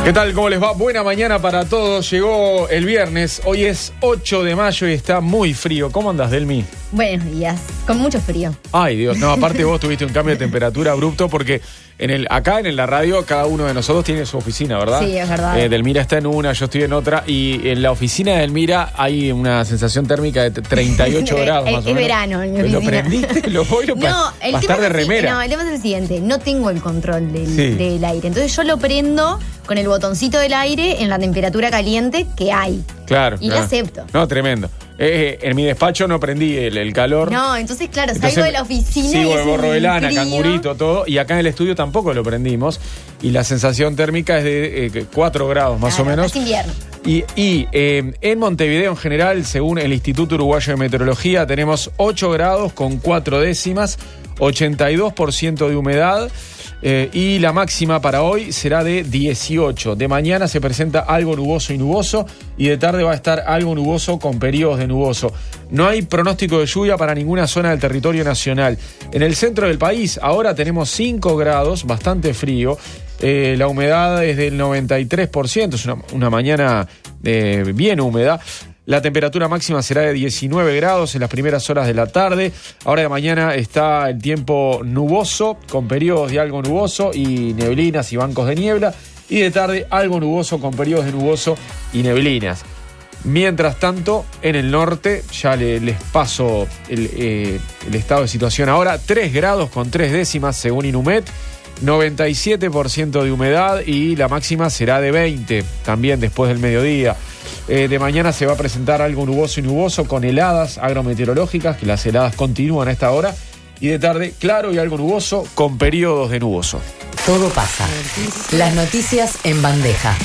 ¿Qué tal? ¿Cómo les va? Buena mañana para todos. Llegó el viernes. Hoy es 8 de mayo y está muy frío. ¿Cómo andás, Delmi? Buenos días. Con mucho frío. Ay, Dios. No, aparte vos tuviste un cambio de temperatura abrupto porque acá en la radio cada uno de nosotros tiene su oficina, ¿verdad? Sí, es verdad. Delmira está en una, yo estoy en otra. Y en la oficina de Delmira hay una sensación térmica de 38 grados más o menos. Es verano en mi oficina. ¿Lo prendiste? ¿Lo voy No, para estar de remera? No, el tema es el siguiente. No tengo el control del aire. Entonces yo lo prendo con el botoncito del aire en la temperatura caliente que hay. Claro. Y lo acepto. No, tremendo. En mi despacho no prendí el calor. No, entonces claro, salgo de la oficina sí, y el gorro de lana, cangurito, todo. Y acá en el estudio tampoco lo prendimos. Y la sensación térmica es de 4 grados más o menos. Es invierno. Y en Montevideo en general, según el Instituto Uruguayo de Meteorología, tenemos 8 grados con 4 décimas, 82% de humedad. Y la máxima para hoy será de 18. De mañana se presenta algo nuboso y nuboso, y de tarde va a estar algo nuboso con periodos de nuboso. No hay pronóstico de lluvia para ninguna zona del territorio nacional. En el centro del país ahora tenemos 5 grados, bastante frío. La humedad es del 93%, es una mañana bien húmeda. La temperatura máxima será de 19 grados en las primeras horas de la tarde. Ahora de mañana está el tiempo nuboso, con periodos de algo nuboso y neblinas y bancos de niebla. Y de tarde algo nuboso con periodos de nuboso y neblinas. Mientras tanto, en el norte, ya les paso el estado de situación ahora. 3 grados con 3 décimas según Inumet. 97% de humedad y la máxima será de 20, también después del mediodía. De mañana se va a presentar algo nuboso y nuboso con heladas agrometeorológicas, que las heladas continúan a esta hora. Y de tarde, claro y algo nuboso con periodos de nuboso. Todo pasa. Las noticias en bandeja.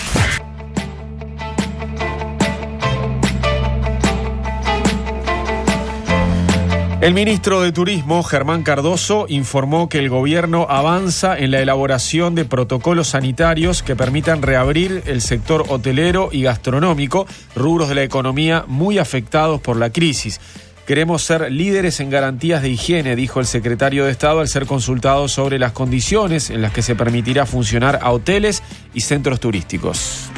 El ministro de Turismo, Germán Cardoso, informó que el gobierno avanza en la elaboración de protocolos sanitarios que permitan reabrir el sector hotelero y gastronómico, rubros de la economía muy afectados por la crisis. Queremos ser líderes en garantías de higiene, dijo el secretario de Estado al ser consultado sobre las condiciones en las que se permitirá funcionar a hoteles y centros turísticos.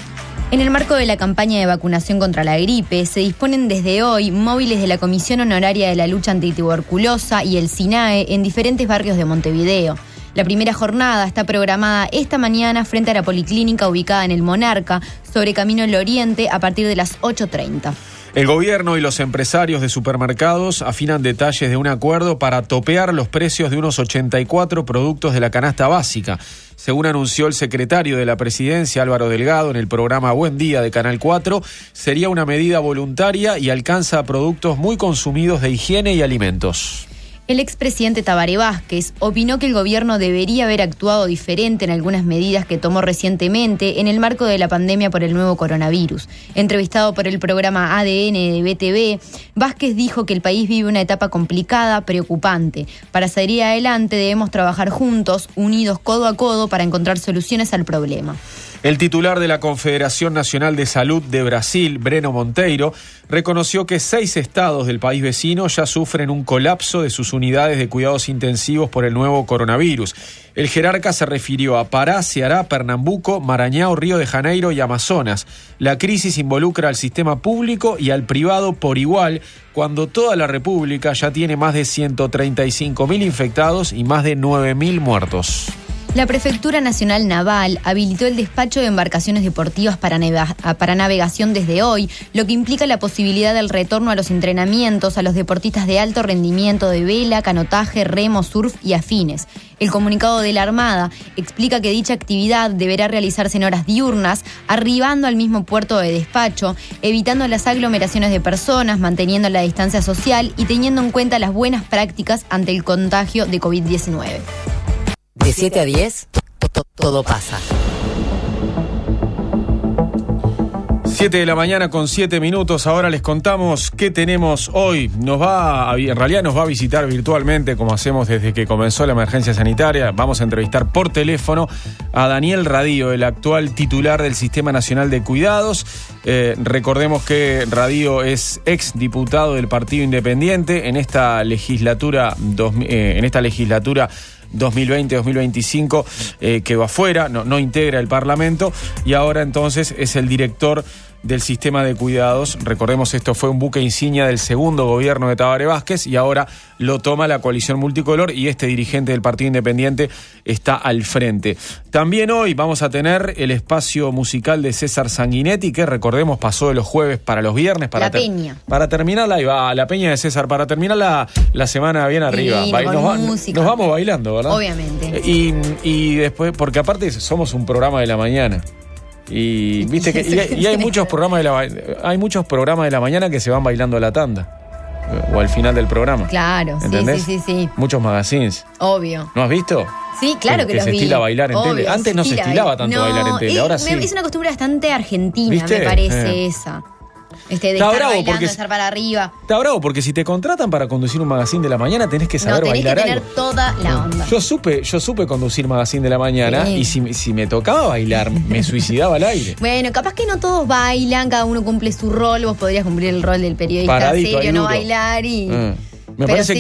En el marco de la campaña de vacunación contra la gripe, se disponen desde hoy móviles de la Comisión Honoraria de la Lucha Antituberculosa y el SINAE en diferentes barrios de Montevideo. La primera jornada está programada esta mañana frente a la policlínica ubicada en el Monarca, sobre Camino del Oriente, a partir de las 8:30. El gobierno y los empresarios de supermercados afinan detalles de un acuerdo para topear los precios de unos 84 productos de la canasta básica. Según anunció el secretario de la Presidencia, Álvaro Delgado, en el programa Buen Día de Canal 4, sería una medida voluntaria y alcanza a productos muy consumidos de higiene y alimentos. El expresidente Tabaré Vázquez opinó que el gobierno debería haber actuado diferente en algunas medidas que tomó recientemente en el marco de la pandemia por el nuevo coronavirus. Entrevistado por el programa ADN de BTV, Vázquez dijo que el país vive una etapa complicada, preocupante. Para salir adelante debemos trabajar juntos, unidos codo a codo, para encontrar soluciones al problema. El titular de la Confederación Nacional de Salud de Brasil, Breno Monteiro, reconoció que 6 estados del país vecino ya sufren un colapso de sus unidades de cuidados intensivos por el nuevo coronavirus. El jerarca se refirió a Pará, Ceará, Pernambuco, Maranhão, Río de Janeiro y Amazonas. La crisis involucra al sistema público y al privado por igual, cuando toda la República ya tiene más de 135.000 infectados y más de 9.000 muertos. La Prefectura Nacional Naval habilitó el despacho de embarcaciones deportivas para navegación desde hoy, lo que implica la posibilidad del retorno a los entrenamientos a los deportistas de alto rendimiento de vela, canotaje, remo, surf y afines. El comunicado de la Armada explica que dicha actividad deberá realizarse en horas diurnas, arribando al mismo puerto de despacho, evitando las aglomeraciones de personas, manteniendo la distancia social y teniendo en cuenta las buenas prácticas ante el contagio de COVID-19. De 7 a 10, todo pasa. 7 de la mañana con 7 minutos. Ahora les contamos qué tenemos hoy. En realidad nos va a visitar virtualmente, como hacemos desde que comenzó la emergencia sanitaria. Vamos a entrevistar por teléfono a Daniel Radío, el actual titular del Sistema Nacional de Cuidados. Recordemos que Radío es ex diputado del Partido Independiente. En esta legislatura 2020-2025 quedó afuera, no integra el Parlamento, y ahora entonces es el director del sistema de cuidados. Recordemos, esto fue un buque insignia del segundo gobierno de Tabaré Vázquez y ahora lo toma la coalición multicolor y este dirigente del Partido Independiente está al frente. También hoy vamos a tener el espacio musical de César Sanguinetti, que recordemos pasó de los jueves para los viernes. Para la Peña. Para terminar la Peña de César, para terminar la semana bien arriba. Nos vamos bailando, ¿verdad? Obviamente. Y después, porque aparte somos un programa de la mañana. Y viste que y hay muchos programas de la mañana que se van bailando a la tanda o al final del programa. Claro, ¿entendés? Sí. Muchos magazines. Obvio. ¿No has visto? Sí, claro que los vi. Se estila bailar en tele. Antes no se estilaba tanto bailar en tele, ahora sí. Es una costumbre bastante argentina, ¿viste? me parece esa. De estar bailando, de estar para arriba. Está bravo, porque si te contratan para conducir un magazine de la mañana, tenés que saber bailar algo. Tenés que tener toda la onda. Yo supe conducir magazine de la mañana, y si me tocaba bailar, me suicidaba al aire. Bueno, capaz que no todos bailan, cada uno cumple su rol, vos podrías cumplir el rol del periodista paradito, serio, no bailar y... Me parece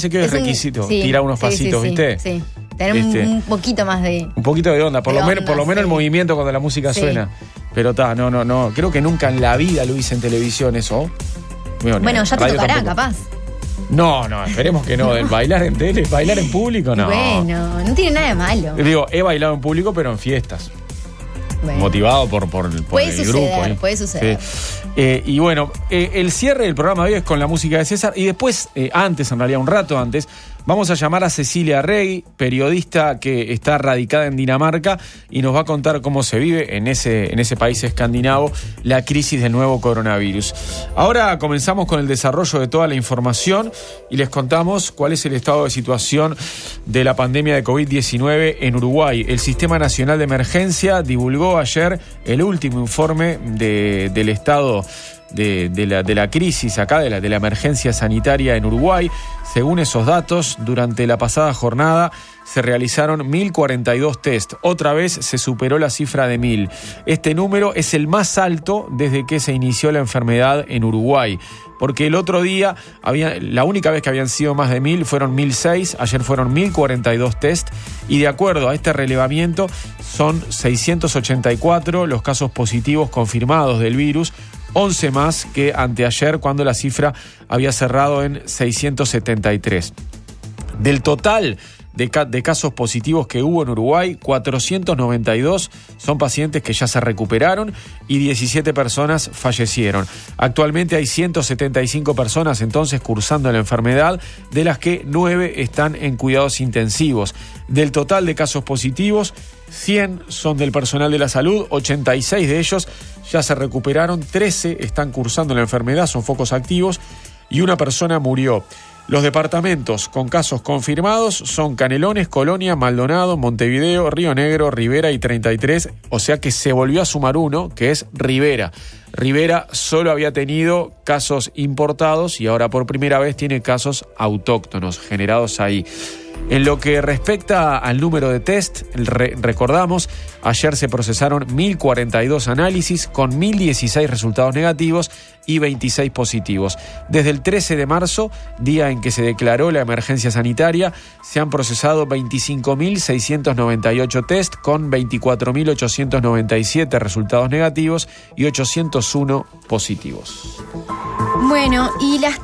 que hoy es requisito tirar unos pasitos, ¿viste? Sí. Tener un poquito más de... Un poquito de onda, por lo menos el movimiento cuando la música suena. Pero no, creo que nunca en la vida lo hice en televisión eso. Bueno, ya te tocará, tampoco. Capaz. No, esperemos que no. Bailar en tele, bailar en público, no. Bueno, no tiene nada de malo. Digo, he bailado en público, pero en fiestas. Bueno. Motivado por el grupo. Puede suceder. Sí. Y bueno, el cierre del programa de hoy es con la música de César. Y después, un rato antes, vamos a llamar a Cecilia Rey, periodista que está radicada en Dinamarca y nos va a contar cómo se vive en ese país escandinavo la crisis del nuevo coronavirus. Ahora comenzamos con el desarrollo de toda la información y les contamos cuál es el estado de situación de la pandemia de COVID-19 en Uruguay. El Sistema Nacional de Emergencia divulgó ayer el último informe del estado de la crisis acá, de la emergencia sanitaria en Uruguay. Según esos datos, durante la pasada jornada se realizaron 1.042 test. Otra vez se superó la cifra de 1.000. Este número es el más alto desde que se inició la enfermedad en Uruguay. Porque el otro día, la única vez que habían sido más de 1.000 fueron 1.006, ayer fueron 1.042 test, y de acuerdo a este relevamiento son 684 los casos positivos confirmados del virus, 11 más que anteayer, cuando la cifra había cerrado en 673. Del total de casos positivos que hubo en Uruguay, 492 son pacientes que ya se recuperaron y 17 personas fallecieron. Actualmente hay 175 personas entonces cursando la enfermedad, de las que 9 están en cuidados intensivos. Del total de casos positivos, 100 son del personal de la salud, 86 de ellos ya se recuperaron, 13 están cursando la enfermedad, son focos activos, y una persona murió. Los departamentos con casos confirmados son Canelones, Colonia, Maldonado, Montevideo, Río Negro, Rivera y 33, o sea que se volvió a sumar uno, que es Rivera. Rivera solo había tenido casos importados y ahora por primera vez tiene casos autóctonos generados ahí. En lo que respecta al número de test, recordamos, ayer se procesaron 1.042 análisis con 1.016 resultados negativos y 26 positivos. Desde el 13 de marzo, día en que se declaró la emergencia sanitaria, se han procesado 25.698 test con 24.897 resultados negativos y 801 positivos. Bueno, y los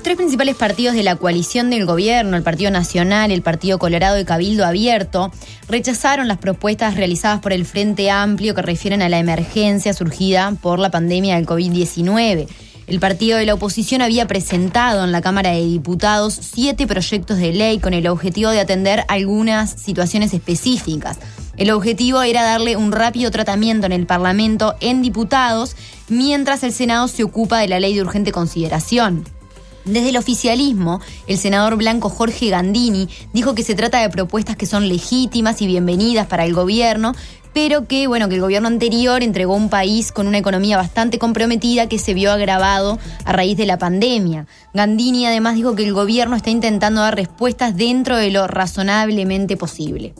tres principales partidos de la coalición del gobierno, el Partido Nacional, el Partido Colorado y Cabildo Abierto, rechazaron las propuestas realizadas por el Frente Amplio que refieren a la emergencia surgida por la pandemia del COVID-19. El partido de la oposición había presentado en la Cámara de Diputados 7 proyectos de ley con el objetivo de atender algunas situaciones específicas. El objetivo era darle un rápido tratamiento en el Parlamento en diputados, mientras el Senado se ocupa de la ley de urgente consideración. Desde el oficialismo, el senador blanco Jorge Gandini dijo que se trata de propuestas que son legítimas y bienvenidas para el gobierno, pero que el gobierno anterior entregó un país con una economía bastante comprometida que se vio agravado a raíz de la pandemia. Gandini además dijo que el gobierno está intentando dar respuestas dentro de lo razonablemente posible.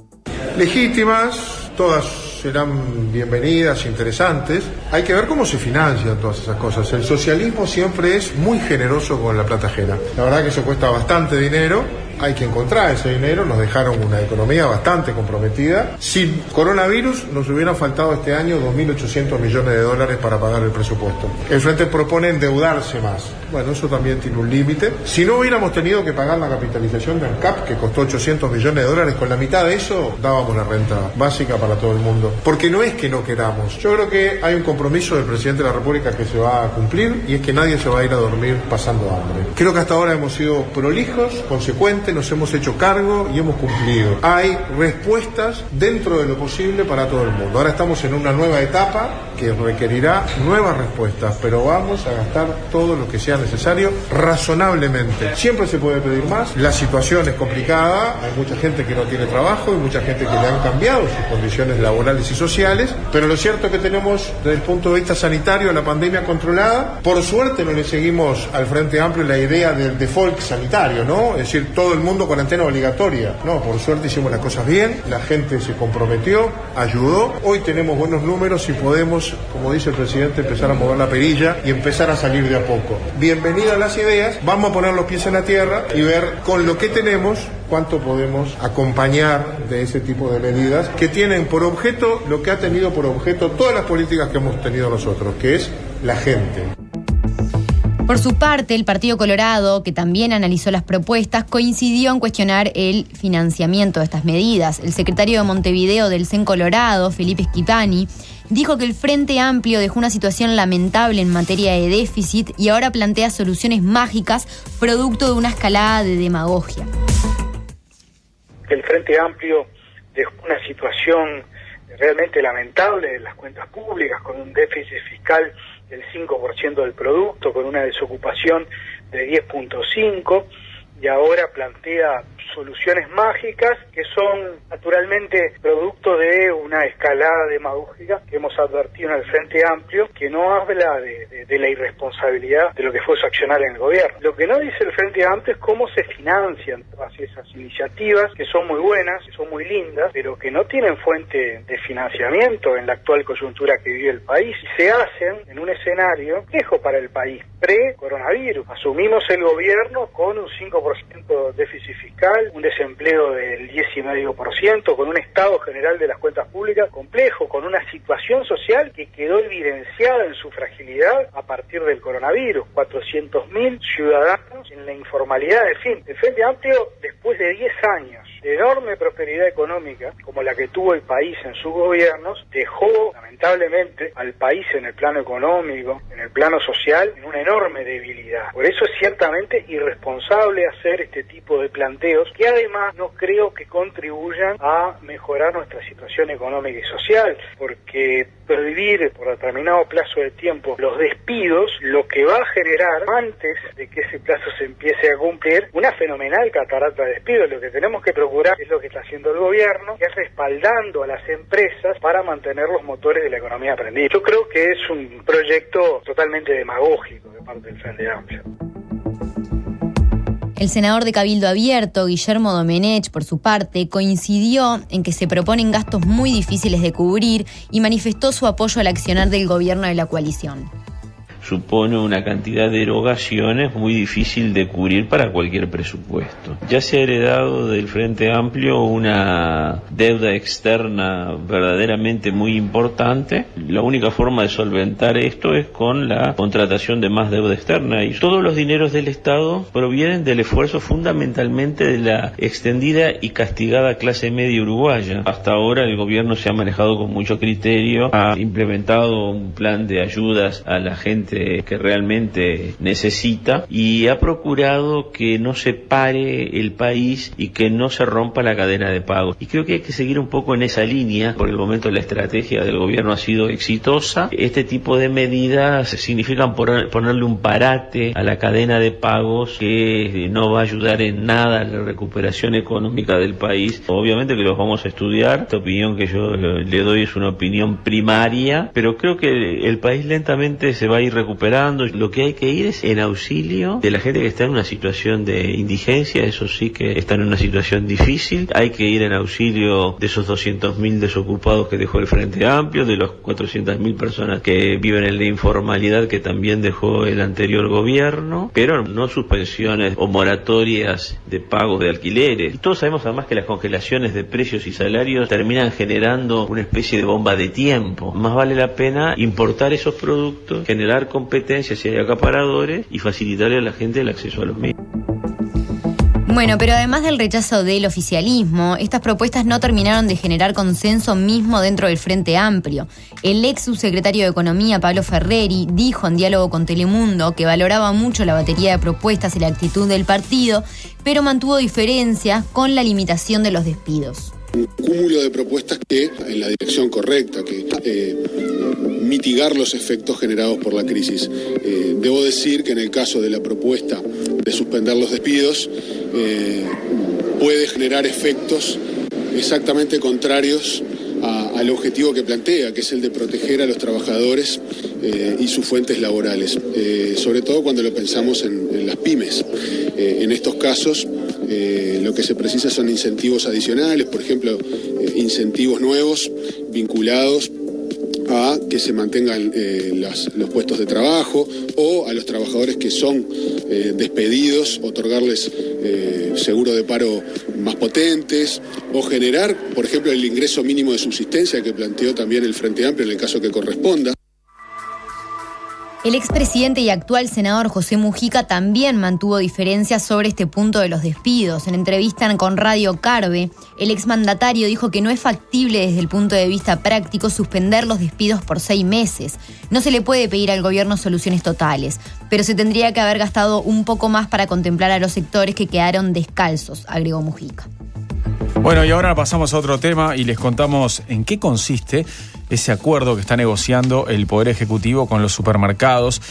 Legítimas, todas serán bienvenidas, interesantes. Hay que ver cómo se financian todas esas cosas. El socialismo siempre es muy generoso con la plata ajena. La verdad que eso cuesta bastante dinero hay que encontrar ese dinero. Nos dejaron una economía bastante comprometida. Sin coronavirus nos hubieran faltado este año 2.800 millones de dólares para pagar el presupuesto. El Frente propone endeudarse más. Bueno, eso también tiene un límite. Si no hubiéramos tenido que pagar la capitalización de ANCAP, que costó 800 millones de dólares, con la mitad de eso dábamos la renta básica para todo el mundo. Porque no es que no queramos. Yo creo que hay un compromiso del presidente de la República que se va a cumplir, y es que nadie se va a ir a dormir pasando hambre. Creo que hasta ahora hemos sido prolijos, consecuentes, nos hemos hecho cargo y hemos cumplido. Hay respuestas dentro de lo posible para todo el mundo. Ahora estamos en una nueva etapa que requerirá nuevas respuestas, pero vamos a gastar todo lo que sea necesario razonablemente. Siempre se puede pedir más. La situación es complicada, hay mucha gente que no tiene trabajo, hay mucha gente que le han cambiado sus condiciones laborales y sociales, pero lo cierto es que tenemos, desde el punto de vista sanitario, la pandemia controlada. Por suerte no le seguimos al Frente Amplio la idea del default sanitario, ¿no? Es decir, todo el mundo cuarentena obligatoria. No, por suerte hicimos las cosas bien, la gente se comprometió, ayudó. Hoy tenemos buenos números y podemos, como dice el presidente, empezar a mover la perilla y empezar a salir de a poco. Bienvenidas las ideas, vamos a poner los pies en la tierra y ver con lo que tenemos cuánto podemos acompañar de ese tipo de medidas que tienen por objeto lo que ha tenido por objeto todas las políticas que hemos tenido nosotros, que es la gente. Por su parte, el Partido Colorado, que también analizó las propuestas, coincidió en cuestionar el financiamiento de estas medidas. El secretario de Montevideo del CEN Colorado, Felipe Schipani, dijo que el Frente Amplio dejó una situación lamentable en materia de déficit y ahora plantea soluciones mágicas producto de una escalada de demagogia. El Frente Amplio dejó una situación realmente lamentable en las cuentas públicas, con un déficit fiscal del 5% del producto, con una desocupación de 10.5%, y ahora plantea soluciones mágicas que son naturalmente producto de una escalada demagógica que hemos advertido en el Frente Amplio, que no habla de la irresponsabilidad de lo que fue su accionar en el gobierno. Lo que no dice el Frente Amplio es cómo se financian todas esas iniciativas, que son muy buenas, que son muy lindas, pero que no tienen fuente de financiamiento en la actual coyuntura que vive el país, y se hacen en un escenario complejo para el país, pre-coronavirus. Asumimos el gobierno con un 5% de déficit fiscal, un desempleo del 10,5%, con un estado general de las cuentas públicas complejo, con una situación social que quedó evidenciada en su fragilidad a partir del coronavirus. 400.000 ciudadanos en la informalidad. En fin, el Frente Amplio, después de 10 años de enorme prosperidad económica, como la que tuvo el país en sus gobiernos, dejó lamentablemente al país en el plano económico, en el plano social, en una enorme debilidad. Por eso es ciertamente irresponsable hacer este tipo de planteos, que además no creo que contribuyan a mejorar nuestra situación económica y social, porque prohibir por determinado plazo de tiempo los despidos, lo que va a generar, antes de que ese plazo se empiece a cumplir, una fenomenal catarata de despidos. Lo que tenemos que procurar es lo que está haciendo el gobierno, que es respaldando a las empresas para mantener los motores de la economía prendida. Yo creo que es un proyecto totalmente demagógico de parte del Frente Amplio. El senador de Cabildo Abierto, Guillermo Domenech, por su parte, coincidió en que se proponen gastos muy difíciles de cubrir y manifestó su apoyo al accionar del gobierno de la coalición. Supone una cantidad de erogaciones muy difícil de cubrir para cualquier presupuesto. Ya se ha heredado del Frente Amplio una deuda externa verdaderamente muy importante. La única forma de solventar esto es con la contratación de más deuda externa, y todos los dineros del Estado provienen del esfuerzo fundamentalmente de la extendida y castigada clase media uruguaya. Hasta ahora el gobierno se ha manejado con mucho criterio, ha implementado un plan de ayudas a la gente que realmente necesita, y ha procurado que no se pare el país y que no se rompa la cadena de pagos. Y creo que hay que seguir un poco en esa línea. Por el momento la estrategia del gobierno ha sido exitosa. Este tipo de medidas significan ponerle un parate a la cadena de pagos que no va a ayudar en nada a la recuperación económica del país. Obviamente que los vamos a estudiar. Esta opinión que yo le doy es una opinión primaria, pero creo que el país lentamente se va a ir recuperando. Lo que hay que ir es en auxilio de la gente que está en una situación de indigencia, eso sí que están en una situación difícil. Hay que ir en auxilio de esos 200.000 desocupados que dejó el Frente Amplio, de los 400.000 personas que viven en la informalidad que también dejó el anterior gobierno, pero no suspensiones o moratorias de pagos de alquileres. Y todos sabemos además que las congelaciones de precios y salarios terminan generando una especie de bomba de tiempo. Más vale la pena importar esos productos, generar competencia si hay acaparadores y facilitarle a la gente el acceso a los mismos. Bueno, pero además del rechazo del oficialismo, estas propuestas no terminaron de generar consenso mismo dentro del Frente Amplio. El ex subsecretario de Economía, Pablo Ferreri, dijo en diálogo con Telemundo que valoraba mucho la batería de propuestas y la actitud del partido, pero mantuvo diferencias con la limitación de los despidos. Un cúmulo de propuestas que en la dirección correcta, que mitigar los efectos generados por la crisis. Debo decir que en el caso de la propuesta de suspender los despidos, puede generar efectos exactamente contrarios al objetivo que plantea, que es el de proteger a los trabajadores y sus fuentes laborales, sobre todo cuando lo pensamos en las pymes. En estos casos, lo que se precisa son incentivos adicionales, por ejemplo, incentivos nuevos vinculados a que se mantengan los puestos de trabajo, o a los trabajadores que son despedidos, otorgarles seguro de paro más potentes, o generar, por ejemplo, el ingreso mínimo de subsistencia que planteó también el Frente Amplio en el caso que corresponda. El expresidente y actual senador José Mujica también mantuvo diferencias sobre este punto de los despidos. En entrevista con Radio Carve, el exmandatario dijo que no es factible desde el punto de vista práctico suspender los despidos por 6 meses. No se le puede pedir al gobierno soluciones totales, pero se tendría que haber gastado un poco más para contemplar a los sectores que quedaron descalzos, agregó Mujica. Bueno, y ahora pasamos a otro tema y les contamos en qué consiste ese acuerdo que está negociando el Poder Ejecutivo con los supermercados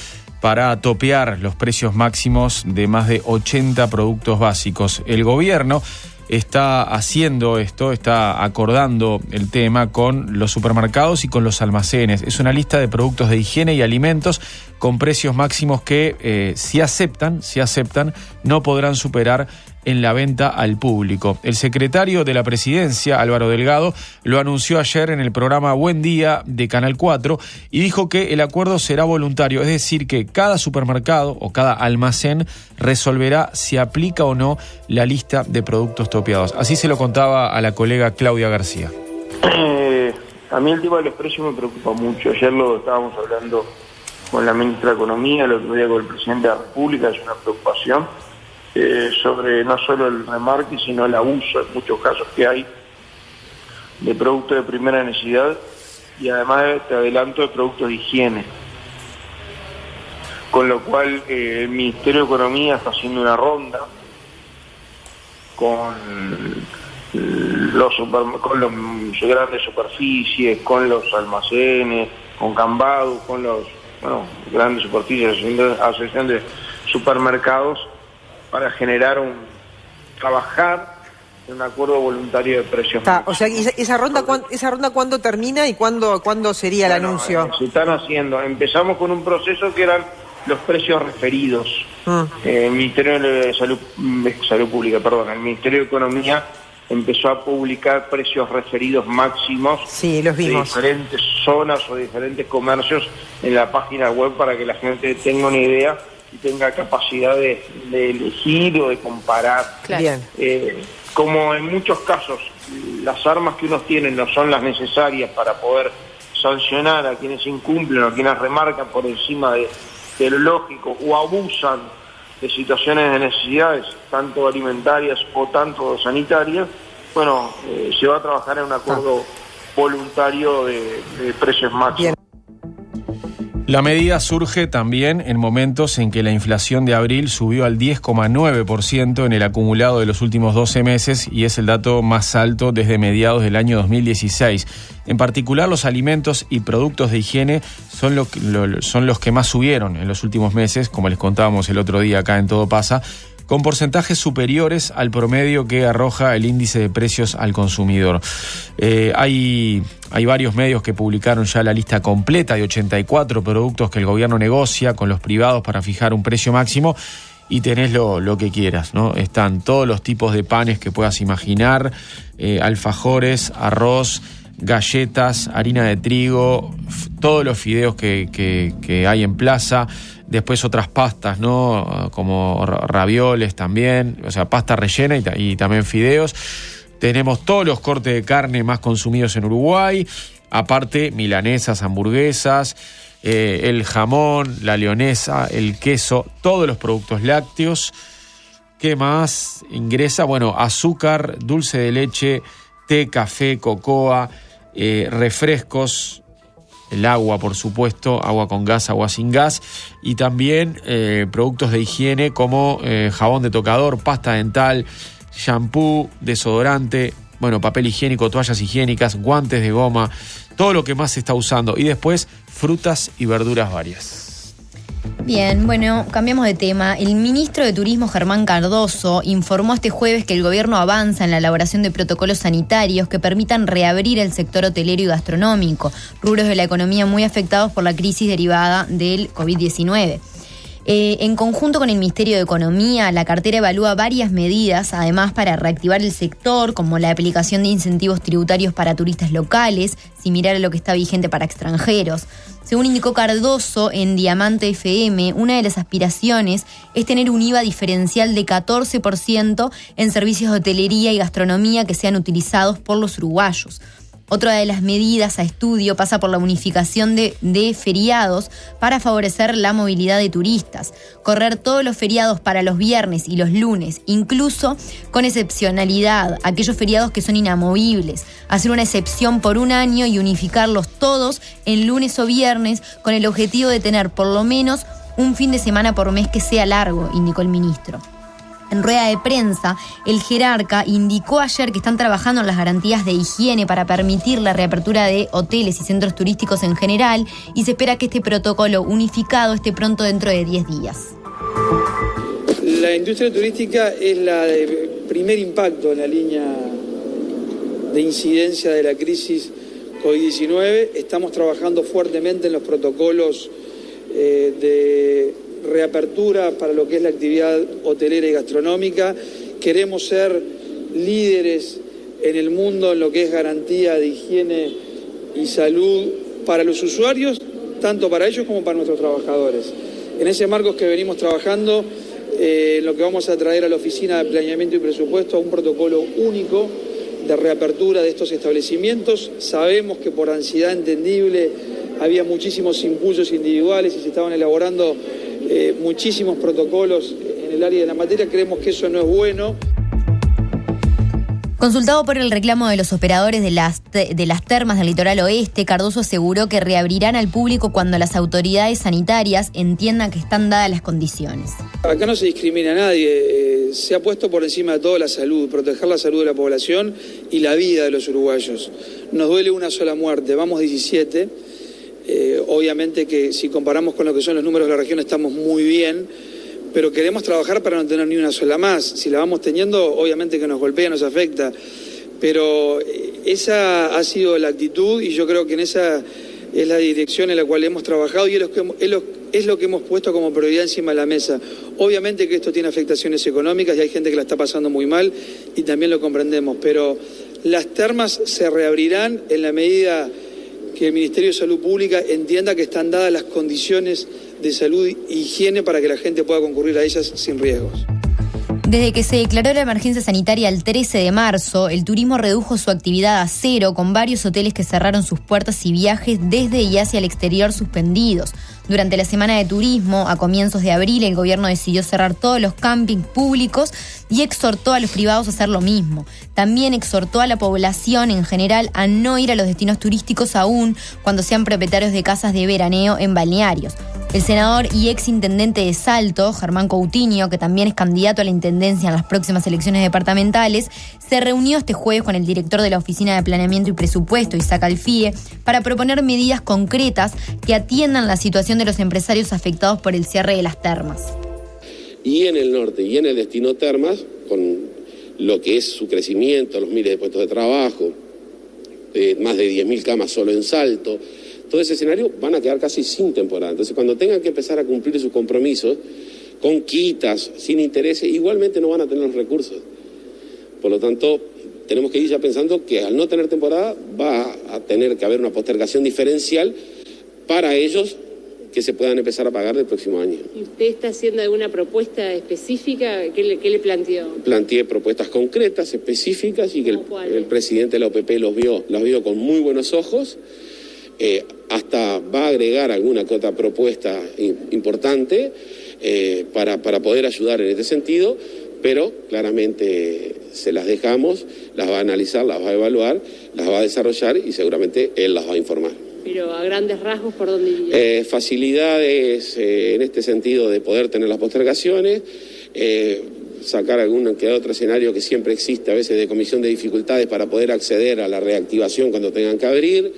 para topear los precios máximos de más de 80 productos básicos. El gobierno está haciendo esto, está acordando el tema con los supermercados y con los almacenes. Es una lista de productos de higiene y alimentos con precios máximos que si aceptan, no podrán superar en la venta al público. El secretario de la Presidencia, Álvaro Delgado, lo anunció ayer en el programa Buen Día de Canal 4 y dijo que el acuerdo será voluntario, es decir, que cada supermercado o cada almacén resolverá si aplica o no la lista de productos topeados. Así se lo contaba a la colega Claudia García. A mí el tema de los precios me preocupa mucho. Ayer lo estábamos hablando con la ministra de Economía, el otro día con el presidente de la República, es una preocupación sobre no solo el remarque, sino el abuso en muchos casos que hay de productos de primera necesidad y además, te adelanto, de productos de higiene. Con lo cual el Ministerio de Economía está haciendo una ronda con los grandes superficies, con los almacenes, con Cambadu, con los grandes superficies, asociación de supermercados, para trabajar en un acuerdo voluntario de precios. O sea, ¿esa ronda cuándo termina y cuándo sería el anuncio? Se están haciendo. Empezamos con un proceso que eran los precios referidos. El Ministerio de Salud Pública, el Ministerio de Economía empezó a publicar precios referidos máximos de diferentes zonas o diferentes comercios en la página web para que la gente tenga una idea y tenga capacidad de elegir o de comparar. Bien. Como en muchos casos las armas que uno tiene no son las necesarias para poder sancionar a quienes incumplen o a quienes remarcan por encima de lo lógico o abusan de situaciones de necesidades, tanto alimentarias o tanto sanitarias, se va a trabajar en un acuerdo voluntario de precios máximos. Bien. La medida surge también en momentos en que la inflación de abril subió al 10,9% en el acumulado de los últimos 12 meses y es el dato más alto desde mediados del año 2016. En particular, los alimentos y productos de higiene son los que más subieron en los últimos meses, como les contábamos el otro día acá en Todo Pasa, con porcentajes superiores al promedio que arroja el índice de precios al consumidor. Hay varios medios que publicaron ya la lista completa de 84 productos que el gobierno negocia con los privados para fijar un precio máximo, y tenés lo que quieras, ¿no? Están todos los tipos de panes que puedas imaginar, alfajores, arroz, galletas, harina de trigo, todos los fideos que hay en plaza. Después otras pastas, ¿no? Como ravioles también, o sea, pasta rellena y también fideos. Tenemos todos los cortes de carne más consumidos en Uruguay, aparte milanesas, hamburguesas, el jamón, la leonesa, el queso, todos los productos lácteos. ¿Qué más ingresa? Bueno, azúcar, dulce de leche, té, café, cocoa, refrescos, el agua, por supuesto, agua con gas, agua sin gas, y también productos de higiene como jabón de tocador, pasta dental, shampoo, desodorante, bueno, papel higiénico, toallas higiénicas, guantes de goma, todo lo que más se está usando. Y después, frutas y verduras varias. Bien, bueno, cambiamos de tema. El ministro de Turismo, Germán Cardoso, informó este jueves que el gobierno avanza en la elaboración de protocolos sanitarios que permitan reabrir el sector hotelero y gastronómico, rubros de la economía muy afectados por la crisis derivada del COVID-19. En conjunto con el Ministerio de Economía, la cartera evalúa varias medidas, además para reactivar el sector, como la aplicación de incentivos tributarios para turistas locales, similar a lo que está vigente para extranjeros. Según indicó Cardoso en Diamante FM, una de las aspiraciones es tener un IVA diferencial de 14% en servicios de hotelería y gastronomía que sean utilizados por los uruguayos. Otra de las medidas a estudio pasa por la unificación de feriados para favorecer la movilidad de turistas. Correr todos los feriados para los viernes y los lunes, incluso con excepcionalidad, aquellos feriados que son inamovibles. Hacer una excepción por un año y unificarlos todos en lunes o viernes con el objetivo de tener por lo menos un fin de semana por mes que sea largo, indicó el ministro. En rueda de prensa, el jerarca indicó ayer que están trabajando en las garantías de higiene para permitir la reapertura de hoteles y centros turísticos en general, y se espera que este protocolo unificado esté pronto dentro de 10 días. La industria turística es la de primer impacto en la línea de incidencia de la crisis COVID-19. Estamos trabajando fuertemente en los protocolos de reapertura para lo que es la actividad hotelera y gastronómica. Queremos ser líderes en el mundo en lo que es garantía de higiene y salud para los usuarios, tanto para ellos como para nuestros trabajadores. En ese marco es que venimos trabajando en lo que vamos a traer a la Oficina de Planeamiento y Presupuesto, un protocolo único de reapertura de estos establecimientos. Sabemos que por ansiedad entendible había muchísimos impulsos individuales y se estaban elaborando muchísimos protocolos en el área de la materia. Creemos que eso no es bueno. Consultado por el reclamo de los operadores de las termas del litoral oeste, Cardoso aseguró que reabrirán al público cuando las autoridades sanitarias entiendan que están dadas las condiciones. Acá no se discrimina a nadie, se ha puesto por encima de todo la salud, proteger la salud de la población y la vida de los uruguayos. Nos duele una sola muerte, vamos 17. Obviamente que si comparamos con lo que son los números de la región estamos muy bien, pero queremos trabajar para no tener ni una sola más. Si la vamos teniendo, obviamente que nos golpea, nos afecta, pero esa ha sido la actitud y yo creo que en esa es la dirección en la cual hemos trabajado y es lo que hemos puesto como prioridad encima de la mesa. Obviamente que esto tiene afectaciones económicas y hay gente que la está pasando muy mal y también lo comprendemos, pero las termas se reabrirán en la medida que el Ministerio de Salud Pública entienda que están dadas las condiciones de salud e higiene para que la gente pueda concurrir a ellas sin riesgos. Desde que se declaró la emergencia sanitaria el 13 de marzo, el turismo redujo su actividad a cero, con varios hoteles que cerraron sus puertas y viajes desde y hacia el exterior suspendidos. Durante la semana de turismo, a comienzos de abril, el gobierno decidió cerrar todos los campings públicos y exhortó a los privados a hacer lo mismo. También exhortó a la población en general a no ir a los destinos turísticos aún cuando sean propietarios de casas de veraneo en balnearios. El senador y exintendente de Salto, Germán Coutinho, que también es candidato a la intendencia en las próximas elecciones departamentales, se reunió este jueves con el director de la Oficina de Planeamiento y Presupuesto, Isaac Alfie, para proponer medidas concretas que atiendan la situación de los empresarios afectados por el cierre de las termas. y en el norte y en el destino Termas, con lo que es su crecimiento, los miles de puestos de trabajo, más de 10.000 camas solo en Salto, todo ese escenario van a quedar casi sin temporada. Entonces, cuando tengan que empezar a cumplir sus compromisos, con quitas, sin intereses, igualmente no van a tener los recursos. Por lo tanto, tenemos que ir ya pensando que al no tener temporada va a tener que haber una postergación diferencial para ellos que se puedan empezar a pagar del próximo año. ¿Y usted está haciendo alguna propuesta específica? ¿Qué le planteó? Planteé propuestas concretas, específicas, y que el presidente de la OPP las vio con muy buenos ojos. Hasta va a agregar alguna que otra propuesta importante para poder ayudar en este sentido, pero claramente se las dejamos, las va a analizar, las va a evaluar, las va a desarrollar y seguramente él las va a informar. Pero a grandes rasgos, ¿por dónde iría? Facilidades en este sentido de poder tener las postergaciones, sacar algún que otro escenario que siempre existe a veces de comisión de dificultades para poder acceder a la reactivación cuando tengan que abrir,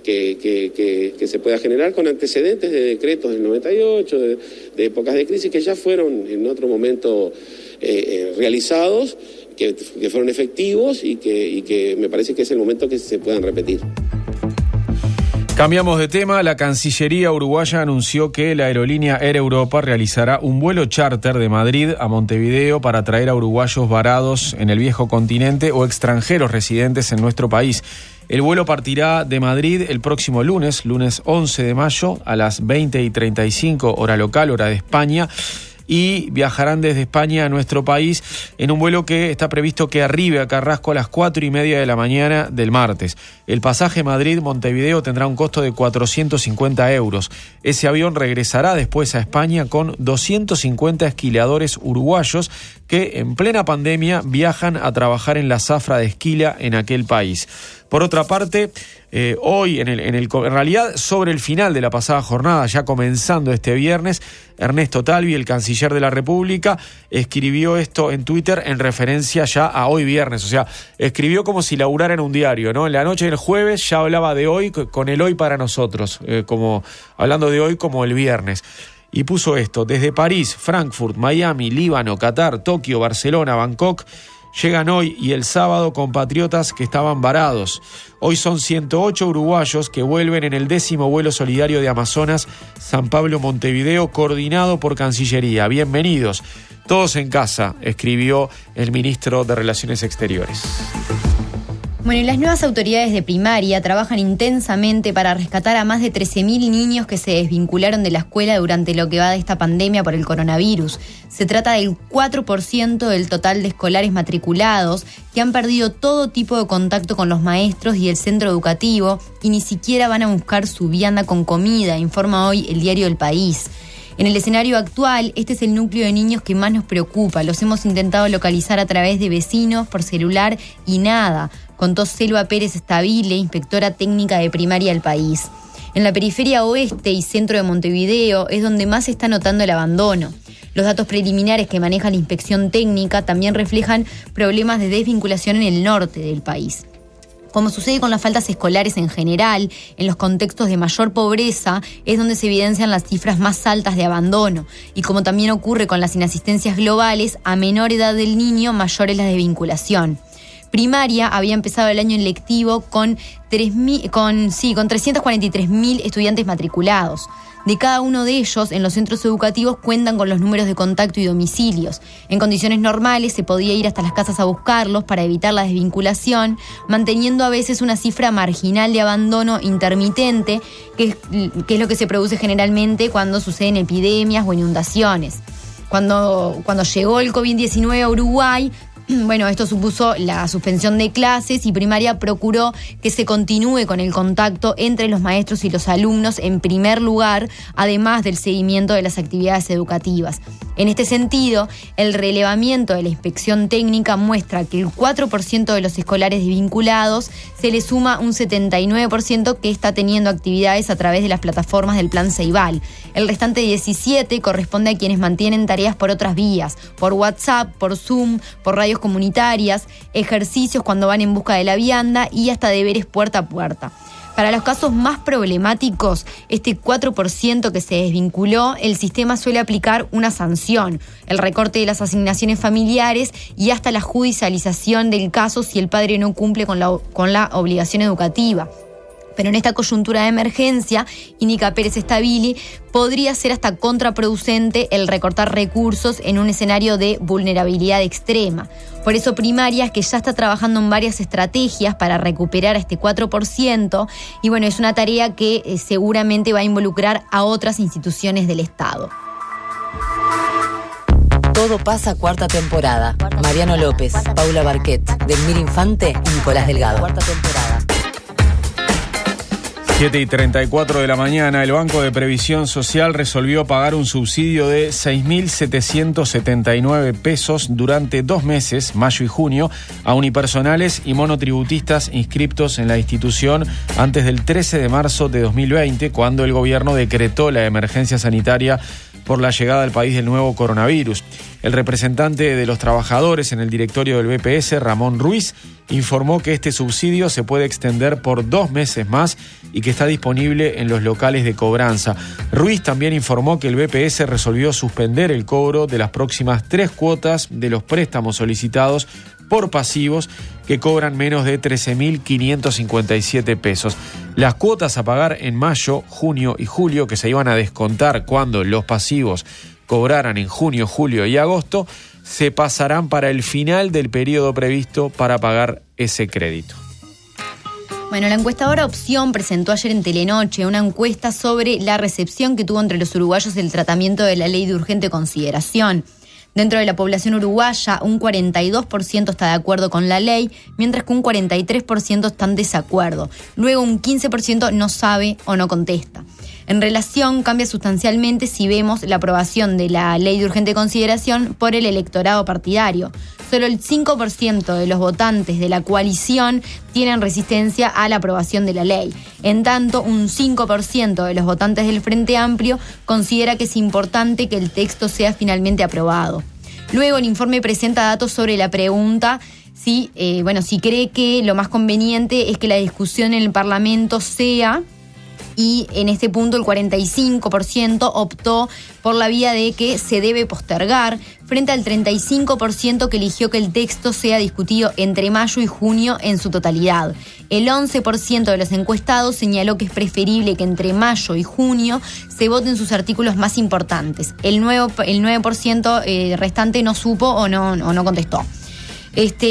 que se pueda generar con antecedentes de decretos del 98, de épocas de crisis que ya fueron en otro momento realizados, que fueron efectivos y que me parece que es el momento que se puedan repetir. Cambiamos de tema. La Cancillería uruguaya anunció que la aerolínea Air Europa realizará un vuelo charter de Madrid a Montevideo para traer a uruguayos varados en el viejo continente o extranjeros residentes en nuestro país. El vuelo partirá de Madrid el próximo lunes 11 de mayo, a las 20:35 hora local, hora de España, y viajarán desde España a nuestro país en un vuelo que está previsto que arribe a Carrasco a las 4:30 de la mañana del martes. El pasaje Madrid-Montevideo tendrá un costo de 450 euros. Ese avión regresará después a España con 250 esquiladores uruguayos que en plena pandemia viajan a trabajar en la zafra de Esquila en aquel país. Por otra parte, hoy, en realidad sobre el final de la pasada jornada, ya comenzando este viernes, Ernesto Talvi, el canciller de la República, escribió esto en Twitter en referencia ya a hoy viernes. O sea, escribió como si laburara en un diario, ¿no? En la noche del jueves ya hablaba de hoy con el hoy para nosotros, como hablando de hoy como el viernes. Y puso esto: desde París, Frankfurt, Miami, Líbano, Qatar, Tokio, Barcelona, Bangkok, llegan hoy y el sábado compatriotas que estaban varados. Hoy son 108 uruguayos que vuelven en el 10º vuelo solidario de Amazonas San Pablo-Montevideo, coordinado por Cancillería. Bienvenidos, todos en casa, escribió el ministro de Relaciones Exteriores. Bueno, y las nuevas autoridades de primaria trabajan intensamente para rescatar a más de 13.000 niños que se desvincularon de la escuela durante lo que va de esta pandemia por el coronavirus. Se trata del 4% del total de escolares matriculados que han perdido todo tipo de contacto con los maestros y el centro educativo y ni siquiera van a buscar su vianda con comida, informa hoy el diario El País. En el escenario actual, este es el núcleo de niños que más nos preocupa. Los hemos intentado localizar a través de vecinos, por celular y nada, contó Selva Pérez Estabile, inspectora técnica de primaria del país. En la periferia oeste y centro de Montevideo es donde más se está notando el abandono. Los datos preliminares que maneja la inspección técnica también reflejan problemas de desvinculación en el norte del país. Como sucede con las faltas escolares en general, en los contextos de mayor pobreza es donde se evidencian las cifras más altas de abandono. Y como también ocurre con las inasistencias globales, a menor edad del niño, mayor es la desvinculación. Primaria había empezado el año lectivo con 343.000 estudiantes matriculados. De cada uno de ellos, en los centros educativos cuentan con los números de contacto y domicilios. En condiciones normales se podía ir hasta las casas a buscarlos para evitar la desvinculación, manteniendo a veces una cifra marginal de abandono intermitente, que es lo que se produce generalmente cuando suceden epidemias o inundaciones. Cuando llegó el COVID-19 a Uruguay, bueno, esto supuso la suspensión de clases y primaria procuró que se continúe con el contacto entre los maestros y los alumnos en primer lugar, además del seguimiento de las actividades educativas. En este sentido, el relevamiento de la inspección técnica muestra que el 4% de los escolares desvinculados se le suma un 79% que está teniendo actividades a través de las plataformas del Plan Ceibal. El restante 17% corresponde a quienes mantienen tareas por otras vías, por WhatsApp, por Zoom, por radios comunitarias, ejercicios cuando van en busca de la vianda y hasta deberes puerta a puerta. Para los casos más problemáticos, este 4% que se desvinculó, el sistema suele aplicar una sanción, el recorte de las asignaciones familiares y hasta la judicialización del caso si el padre no cumple con la obligación educativa. Pero en esta coyuntura de emergencia, indica Pérez Stabili, podría ser hasta contraproducente el recortar recursos en un escenario de vulnerabilidad extrema. Por eso Primarias, que ya está trabajando en varias estrategias para recuperar este 4%, y bueno, es una tarea que seguramente va a involucrar a otras instituciones del Estado. Todo pasa, cuarta temporada. Mariano López, Paula Barquet, Delmira Infante y Nicolás Delgado. Cuarta temporada. 7:34 de la mañana, el Banco de Previsión Social resolvió pagar un subsidio de 6.779 pesos durante 2 meses, mayo y junio, a unipersonales y monotributistas inscriptos en la institución antes del 13 de marzo de 2020, cuando el gobierno decretó la emergencia sanitaria por la llegada al país del nuevo coronavirus. El representante de los trabajadores en el directorio del BPS, Ramón Ruiz, informó que este subsidio se puede extender por 2 meses más y que está disponible en los locales de cobranza. Ruiz también informó que el BPS resolvió suspender el cobro de las próximas 3 cuotas de los préstamos solicitados por pasivos que cobran menos de 13.557 pesos. Las cuotas a pagar en mayo, junio y julio, que se iban a descontar cuando los pasivos cobraran en junio, julio y agosto, se pasarán para el final del periodo previsto para pagar ese crédito. Bueno, la encuestadora Opción presentó ayer en Telenoche una encuesta sobre la recepción que tuvo entre los uruguayos el tratamiento de la ley de urgente consideración. Dentro de la población uruguaya, un 42% está de acuerdo con la ley, mientras que un 43% está en desacuerdo. Luego un 15% no sabe o no contesta. En relación, cambia sustancialmente si vemos la aprobación de la ley de urgente consideración por el electorado partidario. Solo el 5% de los votantes de la coalición tienen resistencia a la aprobación de la ley. En tanto, un 5% de los votantes del Frente Amplio considera que es importante que el texto sea finalmente aprobado. Luego, el informe presenta datos sobre la pregunta si cree que lo más conveniente es que la discusión en el Parlamento sea... Y en este punto el 45% optó por la vía de que se debe postergar, frente al 35% que eligió que el texto sea discutido entre mayo y junio en su totalidad. El 11% de los encuestados señaló que es preferible que entre mayo y junio se voten sus artículos más importantes. El 9% restante no supo o no contestó.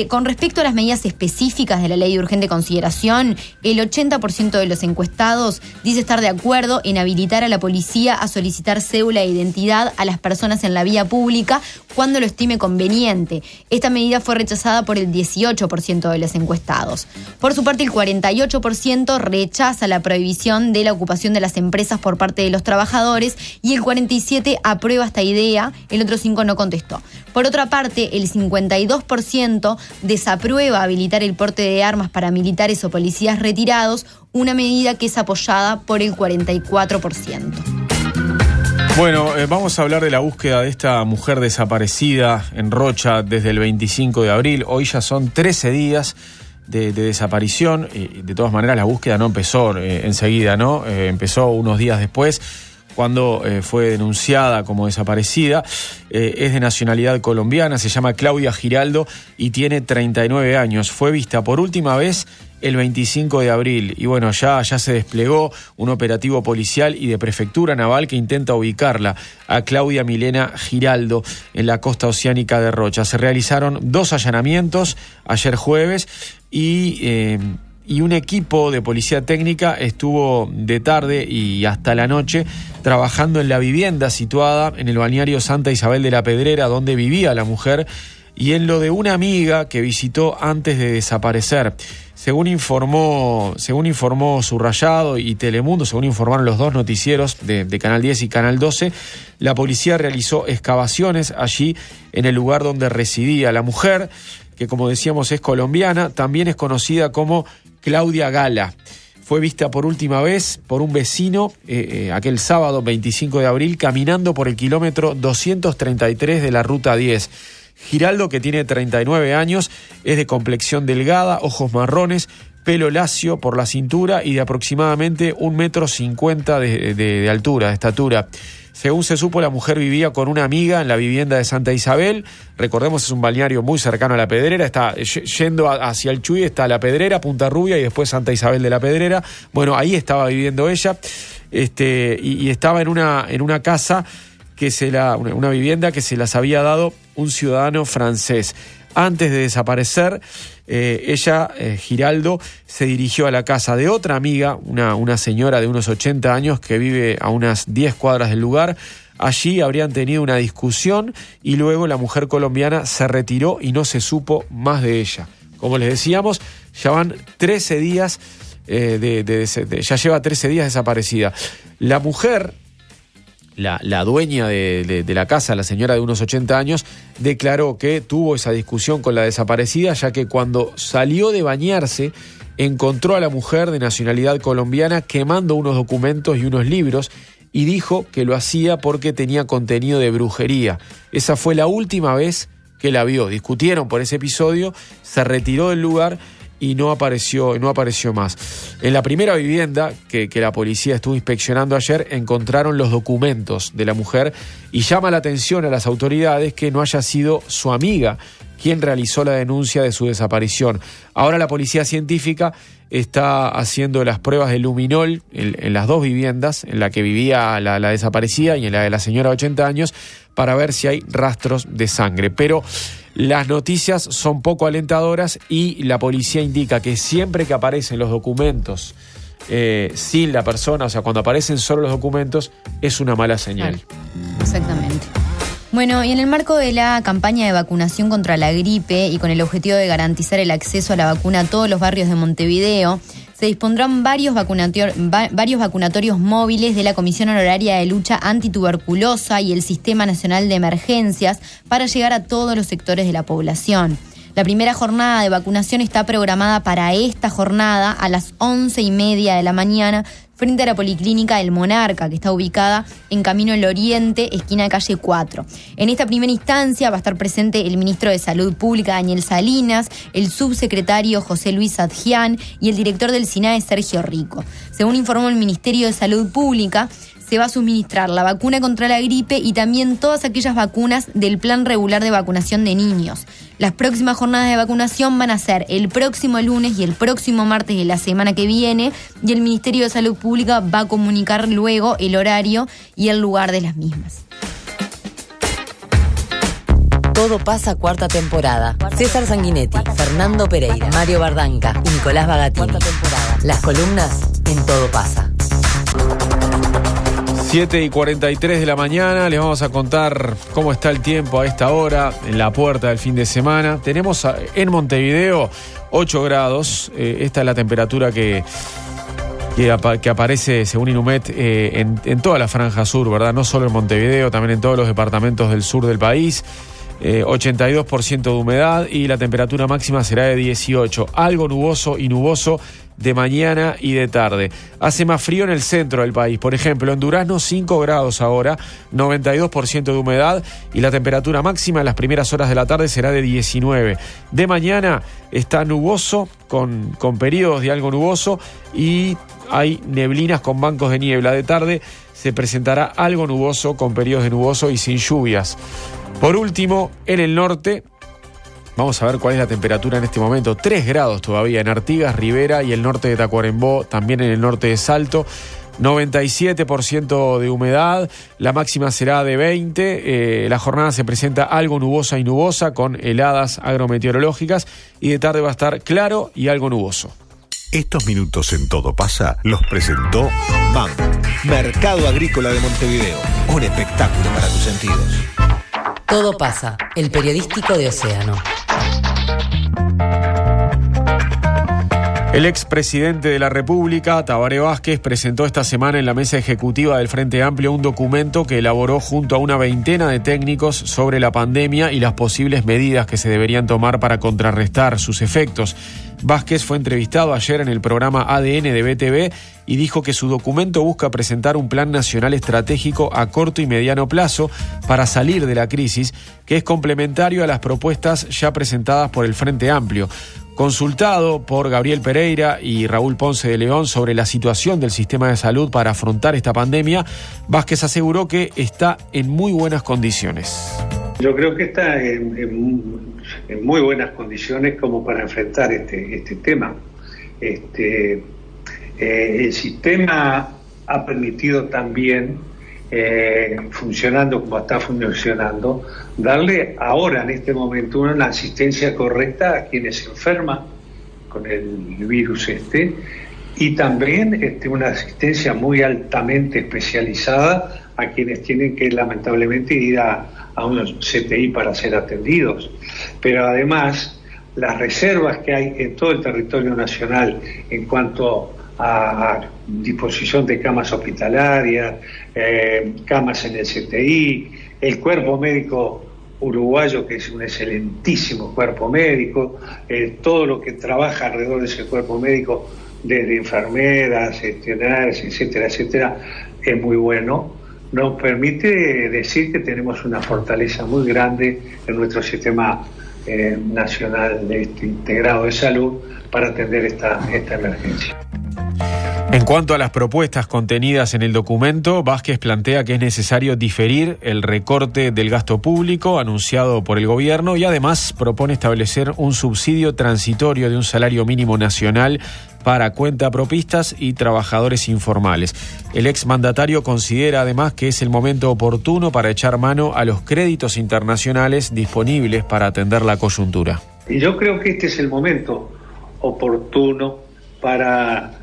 Con respecto a las medidas específicas de la ley de urgente consideración, el 80% de los encuestados dice estar de acuerdo en habilitar a la policía a solicitar cédula de identidad a las personas en la vía pública cuando lo estime conveniente. Esta medida fue rechazada por el 18% de los encuestados. Por su parte, el 48% rechaza la prohibición de la ocupación de las empresas por parte de los trabajadores y el 47% aprueba esta idea, el otro 5% no contestó. Por otra parte, el 52% desaprueba habilitar el porte de armas para militares o policías retirados, una medida que es apoyada por el 44%. Bueno, vamos a hablar de la búsqueda de esta mujer desaparecida en Rocha desde el 25 de abril. Hoy ya son 13 días de desaparición. De todas maneras, la búsqueda no empezó enseguida, ¿no? Empezó unos días después, cuando fue denunciada como desaparecida. Es de nacionalidad colombiana, se llama Claudia Giraldo y tiene 39 años. Fue vista por última vez el 25 de abril y bueno, ya se desplegó un operativo policial y de prefectura naval que intenta ubicarla a Claudia Milena Giraldo en la costa oceánica de Rocha. Se realizaron 2 allanamientos ayer jueves y un equipo de policía técnica estuvo de tarde y hasta la noche trabajando en la vivienda situada en el balneario Santa Isabel de la Pedrera, donde vivía la mujer, y en lo de una amiga que visitó antes de desaparecer. Según informó Subrayado y Telemundo, según informaron los 2 noticieros de Canal 10 y Canal 12, la policía realizó excavaciones allí en el lugar donde residía la mujer, que como decíamos es colombiana, también es conocida como Claudia Gala. Fue vista por última vez por un vecino aquel sábado 25 de abril caminando por el kilómetro 233 de la ruta 10. Giraldo, que tiene 39 años, es de complexión delgada, ojos marrones, pelo lacio por la cintura y de aproximadamente 1,50 m de altura, de estatura. Según se supo, la mujer vivía con una amiga en la vivienda de Santa Isabel. Recordemos, es un balneario muy cercano a La Pedrera. Está yendo hacia el Chuy, está La Pedrera, Punta Rubia y después Santa Isabel de La Pedrera. Bueno, ahí estaba viviendo ella, y estaba en una casa una vivienda que se las había dado un ciudadano francés. Antes de desaparecer, ella, Giraldo, se dirigió a la casa de otra amiga, una señora de unos 80 años que vive a unas 10 cuadras del lugar. Allí habrían tenido una discusión y luego la mujer colombiana se retiró y no se supo más de ella. Como les decíamos, ya van 13 días, ya lleva 13 días desaparecida. La mujer, la dueña de la casa, la señora de unos 80 años, declaró que tuvo esa discusión con la desaparecida, ya que cuando salió de bañarse encontró a la mujer de nacionalidad colombiana quemando unos documentos y unos libros y dijo que lo hacía porque tenía contenido de brujería. Esa fue la última vez que la vio. Discutieron por ese episodio, se retiró del lugar y no apareció más. En la primera vivienda que la policía estuvo inspeccionando ayer, encontraron los documentos de la mujer y llama la atención a las autoridades que no haya sido su amiga quien realizó la denuncia de su desaparición. Ahora la policía científica está haciendo las pruebas de luminol en las dos viviendas, en la que vivía la desaparecida y en la de la señora de 80 años, para ver si hay rastros de sangre. Pero las noticias son poco alentadoras y la policía indica que siempre que aparecen los documentos sin la persona, o sea, cuando aparecen solo los documentos, es una mala señal. Exactamente. Bueno, y en el marco de la campaña de vacunación contra la gripe y con el objetivo de garantizar el acceso a la vacuna a todos los barrios de Montevideo, se dispondrán varios vacunatorios móviles de la Comisión Honoraria de Lucha Antituberculosa y el Sistema Nacional de Emergencias para llegar a todos los sectores de la población. La primera jornada de vacunación está programada para esta jornada a las 11:30 de la mañana frente a la Policlínica El Monarca, que está ubicada en Camino El Oriente, esquina calle 4. En esta primera instancia va a estar presente el ministro de Salud Pública, Daniel Salinas, el subsecretario José Luis Adjian y el director del SINAE, Sergio Rico. Según informó el Ministerio de Salud Pública, se va a suministrar la vacuna contra la gripe y también todas aquellas vacunas del plan regular de vacunación de niños. Las próximas jornadas de vacunación van a ser el próximo lunes y el próximo martes de la semana que viene, y el Ministerio de Salud Pública va a comunicar luego el horario y el lugar de las mismas. Todo pasa, cuarta temporada. César Sanguinetti, Fernando Pereira, Mario Bardanca y Nicolás Bagatini. Las columnas en Todo pasa. 7:43 de la mañana, les vamos a contar cómo está el tiempo a esta hora, en la puerta del fin de semana. Tenemos en Montevideo 8 grados, esta es la temperatura que aparece, según Inumet, en toda la franja sur, ¿verdad? No solo en Montevideo, también en todos los departamentos del sur del país. 82% de humedad y la temperatura máxima será de 18. Algo nuboso y nuboso de mañana y de tarde. Hace más frío en el centro del país. Por ejemplo, en Durazno 5 grados ahora, 92% de humedad y la temperatura máxima en las primeras horas de la tarde será de 19. De mañana está nuboso, con periodos de algo nuboso y hay neblinas con bancos de niebla. De tarde se presentará algo nuboso con periodos de nuboso y sin lluvias. Por último, en el norte, vamos a ver cuál es la temperatura en este momento. 3 grados todavía en Artigas, Rivera y el norte de Tacuarembó, también en el norte de Salto. 97% de humedad, la máxima será de 20. La jornada se presenta algo nubosa y nubosa con heladas agrometeorológicas y de tarde va a estar claro y algo nuboso. Estos minutos en Todo pasa los presentó MAM, Mercado Agrícola de Montevideo. Un espectáculo para tus sentidos. Todo pasa, el periodístico de Océano. El expresidente de la República, Tabaré Vázquez, presentó esta semana en la mesa ejecutiva del Frente Amplio un documento que elaboró junto a una veintena de técnicos sobre la pandemia y las posibles medidas que se deberían tomar para contrarrestar sus efectos. Vázquez fue entrevistado ayer en el programa ADN de BTV y dijo que su documento busca presentar un plan nacional estratégico a corto y mediano plazo para salir de la crisis, que es complementario a las propuestas ya presentadas por el Frente Amplio. Consultado por Gabriel Pereira y Raúl Ponce de León sobre la situación del sistema de salud para afrontar esta pandemia, Vázquez aseguró que está en muy buenas condiciones. Yo creo que está en muy buenas condiciones como para enfrentar este tema. El sistema ha permitido también, funcionando como está funcionando, darle ahora en este momento una asistencia correcta a quienes se enferman con el virus y también una asistencia muy altamente especializada a quienes tienen que lamentablemente ir a unos CTI para ser atendidos. Pero además las reservas que hay en todo el territorio nacional en cuanto a disposición de camas hospitalarias, camas en el CTI, el cuerpo médico uruguayo, que es un excelentísimo cuerpo médico, todo lo que trabaja alrededor de ese cuerpo médico, desde enfermeras, gestionarias, etcétera, etcétera, es muy bueno. Nos permite decir que tenemos una fortaleza muy grande en nuestro sistema nacional integrado de salud para atender esta emergencia. En cuanto a las propuestas contenidas en el documento, Vázquez plantea que es necesario diferir el recorte del gasto público anunciado por el gobierno y además propone establecer un subsidio transitorio de un salario mínimo nacional para cuentapropistas y trabajadores informales. El exmandatario considera además que es el momento oportuno para echar mano a los créditos internacionales disponibles para atender la coyuntura. Y yo creo que este es el momento oportuno para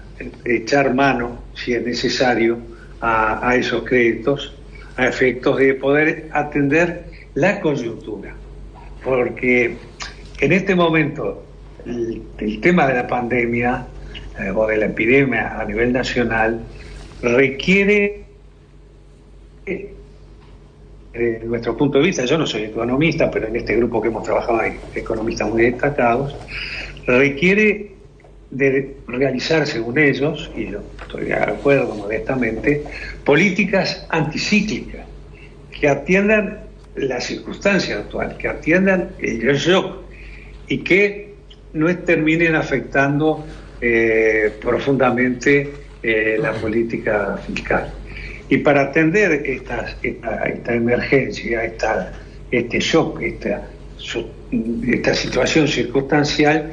echar mano, si es necesario, a esos créditos a efectos de poder atender la coyuntura. Porque en este momento el tema de la pandemia o de la epidemia a nivel nacional requiere, desde nuestro punto de vista, yo no soy economista, pero en este grupo que hemos trabajado hay economistas muy destacados, requiere de realizar, según ellos, y yo estoy de acuerdo modestamente, políticas anticíclicas que atiendan la circunstancia actual, que atiendan el shock y que no terminen afectando profundamente la política fiscal. Y para atender esta emergencia, este shock, esta situación circunstancial,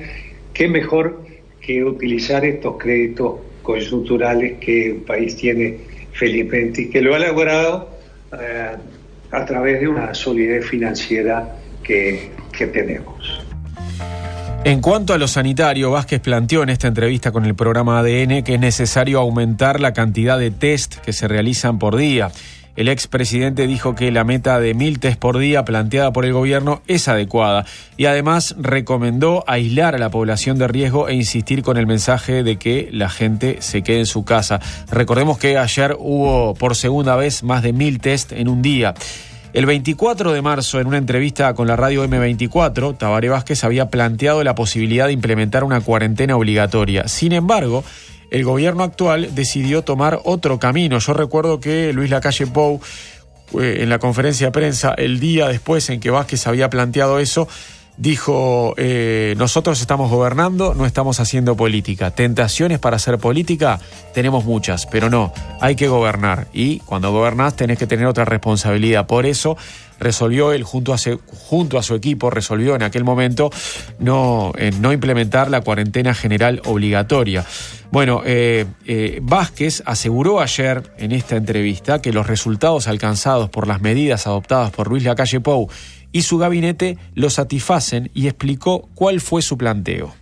qué mejor que utilizar estos créditos coyunturales que el país tiene felizmente y que lo ha logrado a través de una solidez financiera que tenemos. En cuanto a lo sanitario, Vázquez planteó en esta entrevista con el programa ADN que es necesario aumentar la cantidad de test que se realizan por día. El expresidente dijo que la meta de 1.000 test por día planteada por el gobierno es adecuada y además recomendó aislar a la población de riesgo e insistir con el mensaje de que la gente se quede en su casa. Recordemos que ayer hubo por segunda vez más de 1.000 test en un día. El 24 de marzo, en una entrevista con la radio M24, Tabaré Vázquez había planteado la posibilidad de implementar una cuarentena obligatoria. Sin embargo, el gobierno actual decidió tomar otro camino. Yo recuerdo que Luis Lacalle Pou, en la conferencia de prensa, el día después en que Vázquez había planteado eso, dijo, nosotros estamos gobernando, no estamos haciendo política. Tentaciones para hacer política tenemos muchas, pero no, hay que gobernar. Y cuando gobernás tenés que tener otra responsabilidad. Por eso resolvió él, junto a su equipo, resolvió en aquel momento no implementar la cuarentena general obligatoria. Bueno, Vázquez aseguró ayer en esta entrevista que los resultados alcanzados por las medidas adoptadas por Luis Lacalle Pou y su gabinete lo satisfacen y explicó cuál fue su planteo.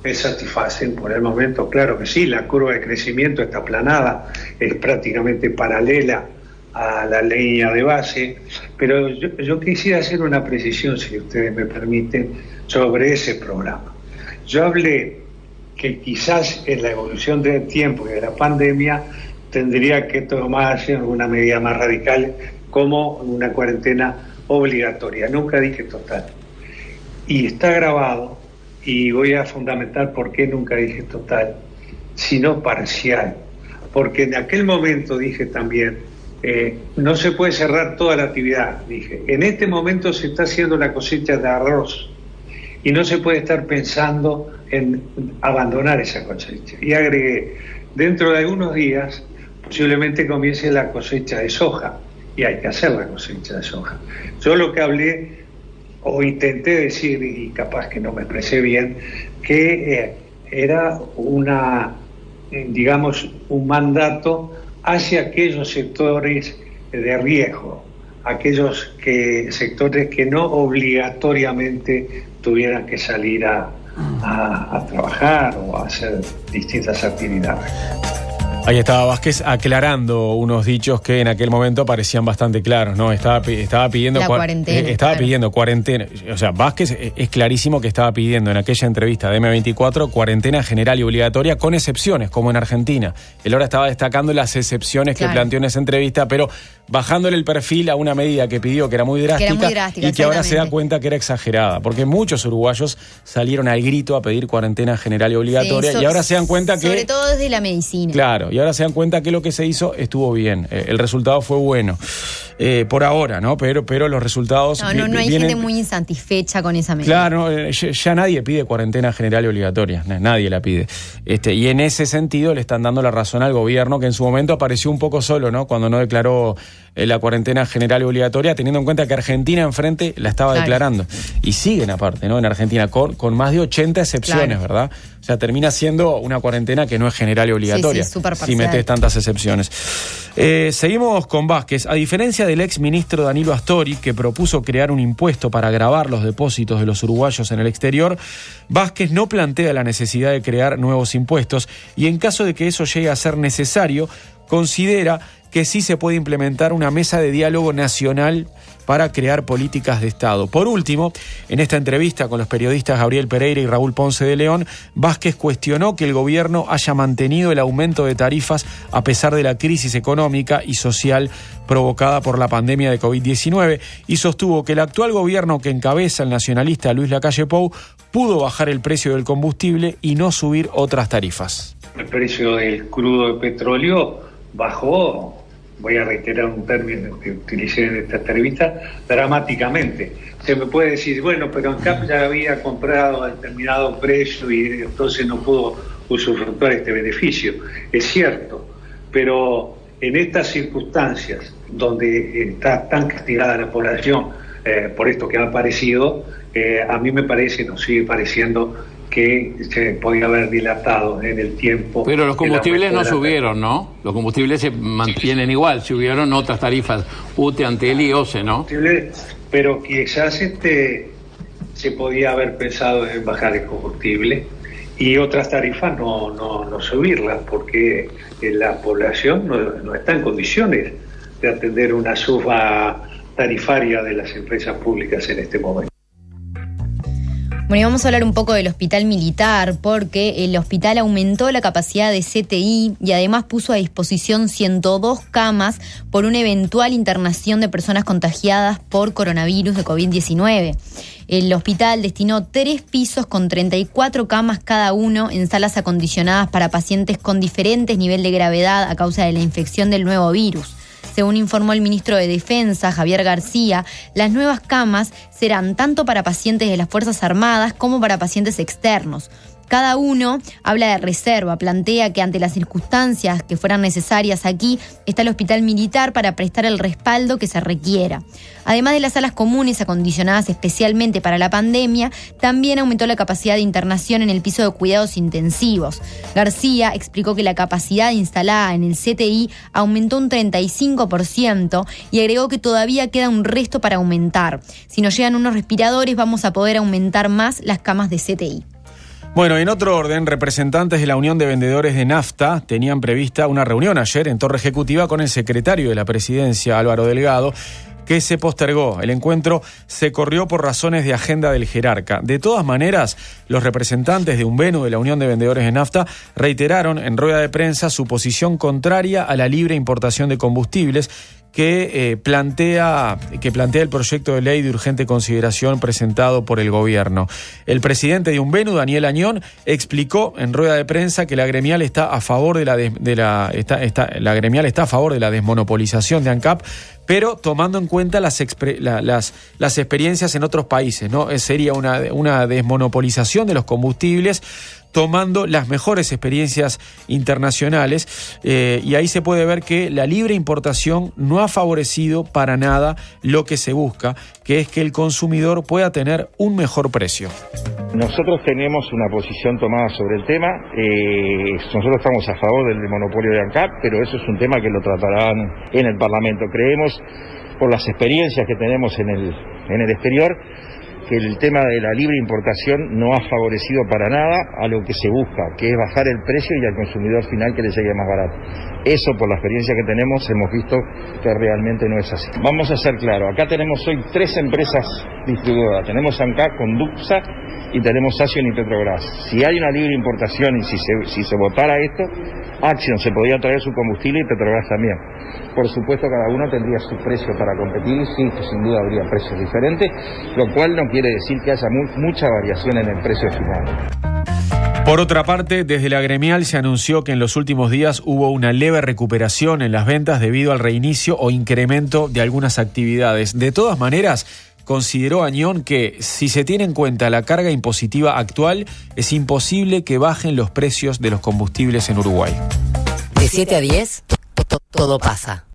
Me satisfacen por el momento, claro que sí, la curva de crecimiento está aplanada, es prácticamente paralela a la línea de base, pero yo quisiera hacer una precisión, si ustedes me permiten, sobre ese programa. Yo hablé que quizás en la evolución del tiempo y de la pandemia tendría que tomarse alguna medida más radical, como una cuarentena obligatoria, nunca dije total. Y está grabado y voy a fundamentar por qué nunca dije total, sino parcial. Porque en aquel momento dije también, no se puede cerrar toda la actividad. Dije, en este momento se está haciendo la cosecha de arroz y no se puede estar pensando en abandonar esa cosecha. Y agregué, dentro de algunos días posiblemente comience la cosecha de soja y hay que hacer la cosecha de soja. Yo lo que hablé o intenté decir, y capaz que no me expresé bien, que era un mandato hacia aquellos sectores de riesgo, aquellos sectores que no obligatoriamente tuvieran que salir a trabajar o a hacer distintas actividades. Ahí estaba Vázquez aclarando unos dichos que en aquel momento parecían bastante claros, ¿no? Estaba pidiendo pidiendo cuarentena. O sea, Vázquez es clarísimo que estaba pidiendo en aquella entrevista de M24 cuarentena general y obligatoria con excepciones, como en Argentina. Él ahora estaba destacando las excepciones que planteó en esa entrevista, pero bajándole el perfil a una medida que pidió que era muy drástica y que ahora se da cuenta que era exagerada, porque muchos uruguayos salieron al grito a pedir cuarentena general y obligatoria y ahora se dan cuenta que... Sobre todo desde la medicina. Claro, y ahora se dan cuenta que lo que se hizo estuvo bien, el resultado fue bueno. Por ahora, ¿no? Pero los resultados... No hay gente muy insatisfecha con esa medida. Claro, ya nadie pide cuarentena general y obligatoria, nadie la pide. Y en ese sentido le están dando la razón al gobierno, que en su momento apareció un poco solo, ¿no? Cuando no declaró la cuarentena general y obligatoria, teniendo en cuenta que Argentina enfrente la estaba declarando. Y siguen aparte, ¿no? En Argentina con más de 80 excepciones, ¿verdad? O sea, termina siendo una cuarentena que no es general y obligatoria. Sí, súper parcial. Si metes tantas excepciones. Seguimos con Vázquez. A diferencia del ex ministro Danilo Astori, que propuso crear un impuesto para gravar los depósitos de los uruguayos en el exterior, Vázquez no plantea la necesidad de crear nuevos impuestos y en caso de que eso llegue a ser necesario, considera que sí se puede implementar una mesa de diálogo nacional para crear políticas de Estado. Por último, en esta entrevista con los periodistas Gabriel Pereira y Raúl Ponce de León, Vázquez cuestionó que el gobierno haya mantenido el aumento de tarifas a pesar de la crisis económica y social provocada por la pandemia de COVID-19 y sostuvo que el actual gobierno que encabeza el nacionalista Luis Lacalle Pou pudo bajar el precio del combustible y no subir otras tarifas. El precio del crudo de petróleo bajó, voy a reiterar un término que utilicé en esta entrevista, dramáticamente. Se me puede decir, bueno, pero ANCAP ya había comprado a determinado precio y entonces no pudo usufructuar este beneficio. Es cierto, pero en estas circunstancias donde está tan castigada la población por esto que ha aparecido, a mí me parece, nos sigue pareciendo que se podía haber dilatado en el tiempo. Pero los combustibles no subieron, ¿no? Los combustibles se mantienen igual, subieron otras tarifas, UTE, Antel y OCE, ¿no? Pero quizás se podía haber pensado en bajar el combustible y otras tarifas no subirlas, porque la población no está en condiciones de atender una suba tarifaria de las empresas públicas en este momento. Bueno, y vamos a hablar un poco del hospital militar, porque el hospital aumentó la capacidad de CTI y además puso a disposición 102 camas por una eventual internación de personas contagiadas por coronavirus de COVID-19. El hospital destinó 3 pisos con 34 camas cada uno en salas acondicionadas para pacientes con diferentes niveles de gravedad a causa de la infección del nuevo virus. Según informó el ministro de Defensa, Javier García, las nuevas camas serán tanto para pacientes de las Fuerzas Armadas como para pacientes externos. Cada uno habla de reserva, plantea que ante las circunstancias que fueran necesarias aquí, está el hospital militar para prestar el respaldo que se requiera. Además de las salas comunes acondicionadas especialmente para la pandemia, también aumentó la capacidad de internación en el piso de cuidados intensivos. García explicó que la capacidad instalada en el CTI aumentó un 35% y agregó que todavía queda un resto para aumentar. Si nos llegan unos respiradores, vamos a poder aumentar más las camas de CTI. Bueno, en otro orden, representantes de la Unión de Vendedores de Nafta tenían prevista una reunión ayer en Torre Ejecutiva con el secretario de la Presidencia, Álvaro Delgado, que se postergó. El encuentro se corrió por razones de agenda del jerarca. De todas maneras, los representantes de UNVENU, de la Unión de Vendedores de Nafta, reiteraron en rueda de prensa su posición contraria a la libre importación de combustibles, que plantea el proyecto de ley de urgente consideración presentado por el gobierno. El presidente de Unbenu, Daniel Añón, explicó en rueda de prensa que la gremial está a favor de la gremial está a favor de la desmonopolización de ANCAP, pero tomando en cuenta las experiencias en otros países, ¿no? Sería una desmonopolización de los combustibles, tomando las mejores experiencias internacionales, y ahí se puede ver que la libre importación no ha favorecido para nada lo que se busca, que es que el consumidor pueda tener un mejor precio. Nosotros tenemos una posición tomada sobre el tema. Nosotros estamos a favor del monopolio de ANCAP, pero eso es un tema que lo tratarán en el Parlamento. Creemos, por las experiencias que tenemos en el exterior, que el tema de la libre importación no ha favorecido para nada a lo que se busca, que es bajar el precio y al consumidor final que le llegue más barato. Eso, por la experiencia que tenemos, hemos visto que realmente no es así. Vamos a ser claros, acá tenemos hoy 3 empresas distribuidoras. Tenemos ANCAP, Conduxa y tenemos Action y Petrobras. Si hay una libre importación y si se votara esto, Action se podía traer su combustible y Petrobras también. Por supuesto, cada uno tendría su precio para competir, sí, que sin duda habría precios diferentes, lo cual no quiere decir que haya mucha variación en el precio final. Por otra parte, desde la gremial se anunció que en los últimos días hubo una leve recuperación en las ventas debido al reinicio o incremento de algunas actividades. De todas maneras, consideró Añón que, si se tiene en cuenta la carga impositiva actual, es imposible que bajen los precios de los combustibles en Uruguay. De 7 a 10, todo pasa.